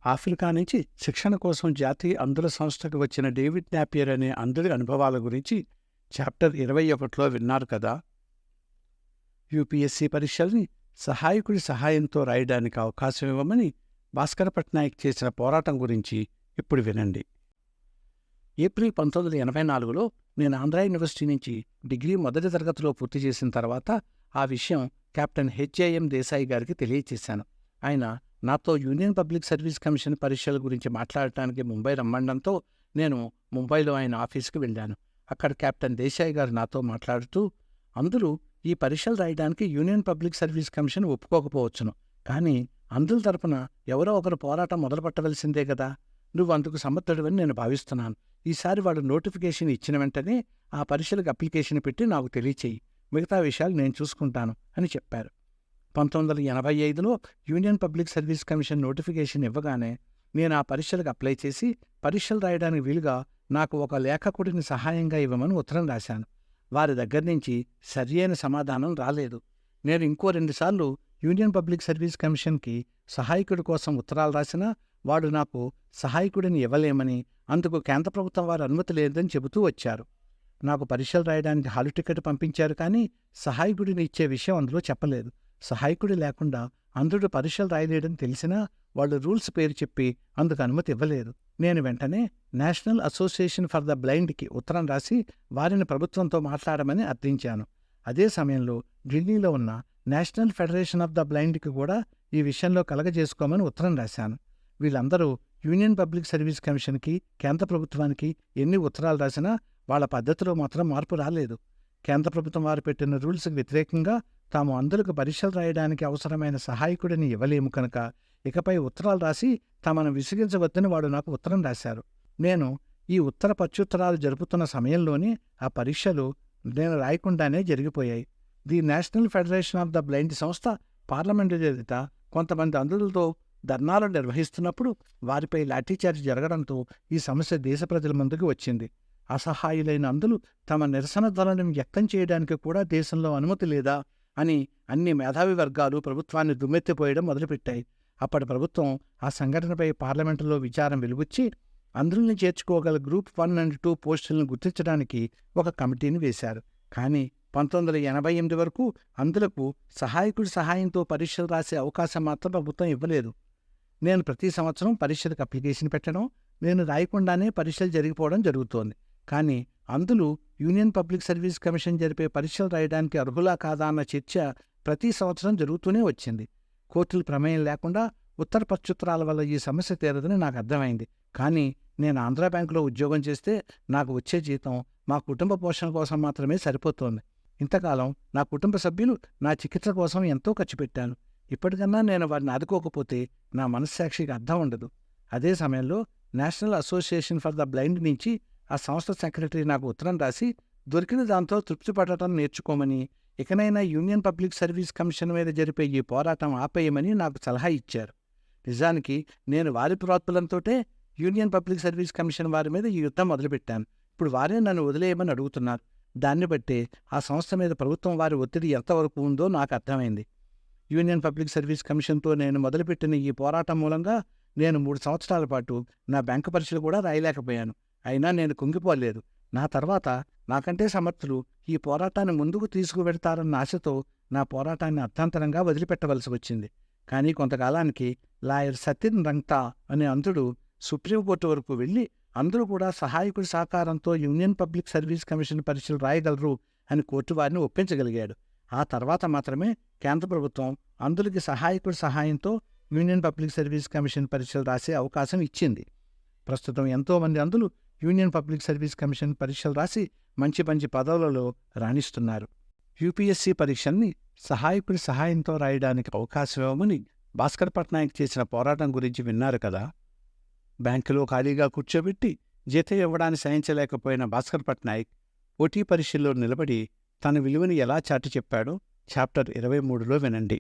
Africa నుంచి శిక్షణ కోసం జాతీయ అంధుల సంస్థకు వచ్చిన డేవిడ్ నాపియర్ అనే అంధుడి అనుభవాల గురించి చాప్టర్ 21లో విన్నారు కదా. యూపీఎస్సీ పరీక్షల్ని సహాయకుడి సహాయంతో రాయడానికి అవకాశం ఇవ్వమని భాస్కర్ పట్నాయక్ చేసిన పోరాటం గురించి ఇప్పుడు వినండి. ఏప్రిల్ 1984లో నేను ఆంధ్రా యూనివర్సిటీ నుంచి డిగ్రీ మొదటి తరగతిలో పూర్తి చేసిన తర్వాత ఆ విషయం కెప్టెన్ హెచ్ఏఎం దేశాయి గారికి తెలియచేశాను. ఆయన నాతో యూనియన్ పబ్లిక్ సర్వీస్ కమిషన్ పరీక్షల గురించి మాట్లాడటానికి ముంబై రమ్మండంతో నేను ముంబైలో ఆయన ఆఫీసుకు వెళ్ళాను. అక్కడ కెప్టెన్ దేశాయి గారు నాతో మాట్లాడుతూ, అందులో ఈ పరీక్షలు రాయడానికి యూనియన్ పబ్లిక్ సర్వీస్ కమిషన్ ఒప్పుకోకపోవచ్చును, కానీ అందుల తరపున ఎవరో ఒకరు పోరాటం మొదలుపెట్టవలసిందే కదా. నువ్వు అందుకు సమర్థుడివని నేను భావిస్తున్నాను. ఈసారి వాడు నోటిఫికేషన్ ఇచ్చిన వెంటనే ఆ పరీక్షలకు అప్లికేషన్ పెట్టి నాకు తెలియచేయి. మిగతా విషయాలు నేను చూసుకుంటాను అని చెప్పారు. 1985లో Union Public Service Commission notification ఇవ్వగానే నేను ఆ పరీక్షలకు అప్లై చేసి పరీక్షలు రాయడానికి వీలుగా నాకు ఒక లేఖకుడిని సహాయంగా ఇవ్వమని ఉత్తరం రాశాను. వారి దగ్గర నుంచి సరియైన సమాధానం రాలేదు. నేను ఇంకో 2 సార్లు యూనియన్ పబ్లిక్ సర్వీస్ కమిషన్కి సహాయకుడి కోసం ఉత్తరాలు రాసినా వాడు నాకు సహాయకుడిని ఇవ్వలేమని, అందుకు కేంద్ర ప్రభుత్వం వారి అనుమతి లేదని చెబుతూ వచ్చారు. నాకు పరీక్షలు రాయడానికి హాలు టికెట్ పంపించారు, కానీ సహాయకుడిని ఇచ్చే విషయం అందులో చెప్పలేదు. సహాయకుడి లేకుండా అంధుడు పరీక్షలు రాయలేడని తెలిసినా వాళ్ళు రూల్స్ పేరు చెప్పి అందుకు అనుమతి ఇవ్వలేదు. నేను వెంటనే నేషనల్ అసోసియేషన్ ఫర్ ద బ్లైండ్కి ఉత్తరం రాసి వారిని ప్రభుత్వంతో మాట్లాడమని అర్థించాను. అదే సమయంలో ఢిల్లీలో ఉన్న నేషనల్ ఫెడరేషన్ ఆఫ్ ద బ్లైండ్కి కూడా ఈ విషయంలో కలగజేసుకోమని ఉత్తరం రాశాను. వీళ్ళందరూ యూనియన్ పబ్లిక్ సర్వీస్ కమిషన్కి, కేంద్ర ప్రభుత్వానికి ఎన్ని ఉత్తరాలు రాసినా వాళ్ళ పద్ధతిలో మాత్రం మార్పు రాలేదు. కేంద్ర ప్రభుత్వం వారు పెట్టిన రూల్స్కి వ్యతిరేకంగా తాము అంధులకు పరీక్షలు రాయడానికి అవసరమైన సహాయకుడిని ఇవ్వలేము కనుక ఇకపై ఉత్తరాలు రాసి తమను విసిగించవద్దని వాడు నాకు ఉత్తరం రాశారు. నేను ఈ ఉత్తర ప్రత్యుత్తరాలు జరుపుతున్న సమయంలోనే ఆ పరీక్షలు నేను రాయకుండానే జరిగిపోయాయి. The National Federation of the Blind సంస్థ పార్లమెంటు ఎదుట కొంతమంది అంధులతో ధర్నాలు నిర్వహిస్తున్నప్పుడు వారిపై లాఠీచార్జ్ జరగడంతో ఈ సమస్య దేశ ప్రజల ముందుకు వచ్చింది. అసహాయులైన అంధులు తమ నిరసన ధ్వనులను వ్యక్తం చేయడానికి కూడా దేశంలో అనుమతి లేదా అని అన్ని మేధావి వర్గాలు ప్రభుత్వాన్ని దుమ్మెత్తిపోయడం మొదలుపెట్టాయి. అప్పటి ప్రభుత్వం ఆ సంఘటనపై పార్లమెంటులో విచారం వెలుబుచ్చి అంధుల్ని చేర్చుకోగల గ్రూప్ 1 and 2 పోస్టులను గుర్తించడానికి ఒక కమిటీని వేశారు. కానీ 1988 వరకు అంధులకు సహాయకుడి సహాయంతో పరీక్షలు రాసే అవకాశం మాత్రం ప్రభుత్వం ఇవ్వలేదు. నేను ప్రతి సంవత్సరం పరీక్షలకు అప్లికేషన్ పెట్టడం, నేను రాయకుండానే పరీక్షలు జరిగిపోవడం జరుగుతోంది. కానీ అంధులు యూనియన్ పబ్లిక్ సర్వీస్ కమిషన్ జరిపే పరీక్షలు రాయడానికి అర్హులా కాదా అన్న చర్చ ప్రతి సంవత్సరం జరుగుతూనే వచ్చింది. కోర్టుల ప్రమేయం లేకుండా ఉత్తర ప్రత్యుత్తరాల వల్ల ఈ సమస్య తీరదని నాకు అర్థమైంది. కానీ నేను ఆంధ్రా బ్యాంకులో ఉద్యోగం చేస్తే నాకు వచ్చే జీతం మా కుటుంబ పోషణ కోసం మాత్రమే సరిపోతోంది. ఇంతకాలం నా కుటుంబ సభ్యులు నా చికిత్స కోసం ఎంతో ఖర్చు పెట్టాను. ఇప్పటికన్నా నేను వారిని ఆదుకోకపోతే నా మనస్సాక్షికి అర్థం ఉండదు. అదే సమయంలో national association for the blind నుంచి ఆ సంస్థ సెక్రటరీ నాకు ఉత్తరం రాసి దొరికిన దాంతో తృప్తి పడటం నేర్చుకోమని, ఇకనైనా యూనియన్ పబ్లిక్ సర్వీస్ కమిషన్ మీద జరిపే ఈ పోరాటం ఆపేయమని నాకు సలహా ఇచ్చారు. నిజానికి నేను వారి ప్రోత్బలంతోటే యూనియన్ పబ్లిక్ సర్వీస్ కమిషన్ వారి మీద ఈ యుద్ధం మొదలుపెట్టాను. ఇప్పుడు వారే నన్ను వదిలేయమని అడుగుతున్నారు. దాన్ని బట్టే ఆ సంస్థ మీద ప్రభుత్వం వారి ఒత్తిడి ఎంతవరకు ఉందో నాకు అర్థమైంది. యూనియన్ పబ్లిక్ సర్వీస్ కమిషన్తో నేను మొదలుపెట్టిన ఈ పోరాటం మూలంగా నేను 3 సంవత్సరాల పాటు నా బ్యాంకు పరీక్షలు కూడా రాయలేకపోయాను. అయినా నేను కుంగిపోలేదు. నా తర్వాత నాకంటే సమర్థులు ఈ పోరాటాన్ని ముందుకు తీసుకువెడతారన్న ఆశతో నా పోరాటాన్ని అర్థాంతరంగా వదిలిపెట్టవలసి వచ్చింది. కానీ కొంతకాలానికి లాయర్ సత్యన్ రంగ్తా అనే అంధుడు సుప్రీంకోర్టు వరకు వెళ్ళి అందరూ కూడా సహాయకుడి సహకారంతో యూనియన్ పబ్లిక్ సర్వీస్ కమిషన్ పరీక్షలు రాయగలరు అని కోర్టు వారిని ఒప్పించగలిగాడు. ఆ తర్వాత మాత్రమే కేంద్ర ప్రభుత్వం అంధులకి సహాయకుడి సహాయంతో యూనియన్ పబ్లిక్ సర్వీస్ కమిషన్ పరీక్షలు రాసే అవకాశం ఇచ్చింది. ప్రస్తుతం ఎంతోమంది అంధులు యూనియన్ పబ్లిక్ సర్వీస్ కమిషన్ పరీక్షలు రాసి మంచి మంచి పదవులలో రాణిస్తున్నారు. యూపీఎస్సీ పరీక్షల్ని సహాయకుడి సహాయంతో రాయడానికి అవకాశం ఇవ్వమని భాస్కర్ పట్నాయక్ చేసిన పోరాటం గురించి విన్నారు కదా. బ్యాంకులో ఖాళీగా కూర్చోబెట్టి జీతం ఇవ్వడానికి సహించలేకపోయిన భాస్కర్ పట్నాయక్ పోటీ పరీక్షల్లో నిలబడి తన విలువని ఎలా చాటి చెప్పాడో చాప్టర్ 23లో వినండి.